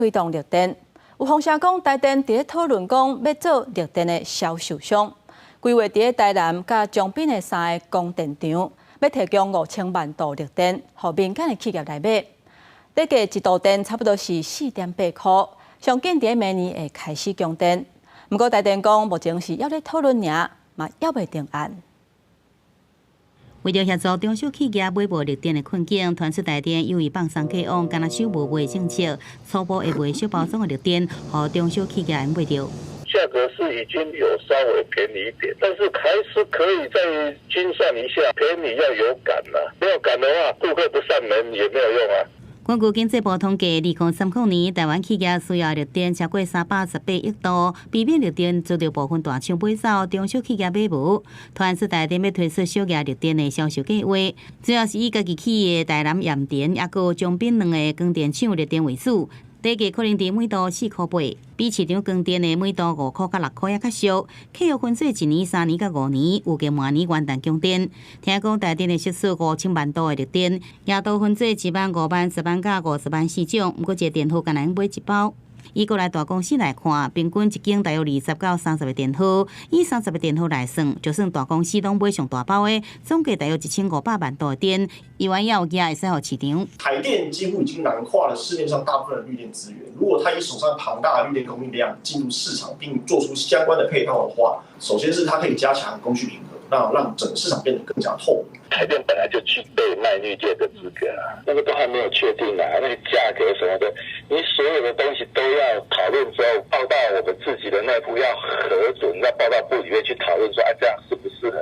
推动绿电。有风声讲，台电伫咧讨论讲要做绿电的销售商，规划伫咧台南甲江滨的3个供电场，要提供5000万度绿电，予民间的企业来买。这个一度电差不多是4.8块，上紧伫明年会开始供电。不过台电讲，目前是还咧讨论尔，嘛还未定案。 为了协助中小企业买无绿电的困境，传出台电由于放松启往，敢若手无卖政策，初步会卖小包装的绿电，予中小企业买到。价格是已经有稍微便宜一点，但是还是可以再精算一下，便宜要有感啦，没有感的话，顾客不上门也没有用啊。 根据经济部统计，2030年台湾企业需要绿电超过318亿度，避免绿电遭到部分大厂买走，中小企业买无。传出台电要推出小额绿电的销售计划，主要是以家己企业台南盐田，也有江滨2个光电厂绿电为主。 第价可能伫每度4块8，比市场光电的每度5块到6块也较俗。契约分做1年、3年、到5年，预计明年元旦供电。听讲台电会释出5000万度的绿电，也都分做1万、5万、10万、到50万4种。不过一个电盒敢若买一包。 以国内大公司来看，平均一间大约20到30个电盒，以30个电盒来算，就算大公司拢买上大包的，总计大约1500万度的电，以外也有价会使予市场。台电几乎已经囊括了市面上大部分的绿电资源。如果它以手上庞大的绿电供应量进入市场，并做出相关的配套的话，首先是它可以加强供需平衡，让整个市场变得更加透明。 台电本来就具备卖绿电的资格啊，那个都还没有确定啊，那个价格什么的，你所有的东西都要讨论之后报到我们自己的内部要核准，要报到部里面去讨论说，这样适不适合？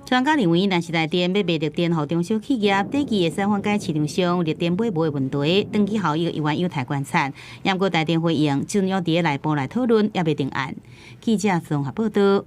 专家认为，若是台电要卖绿电予中小企业，短期会使缓解市场上绿电买无的问题，长期效益依然有待观察。不过台电回应，尽量伫内部来讨论，也未定案。记者综合报道。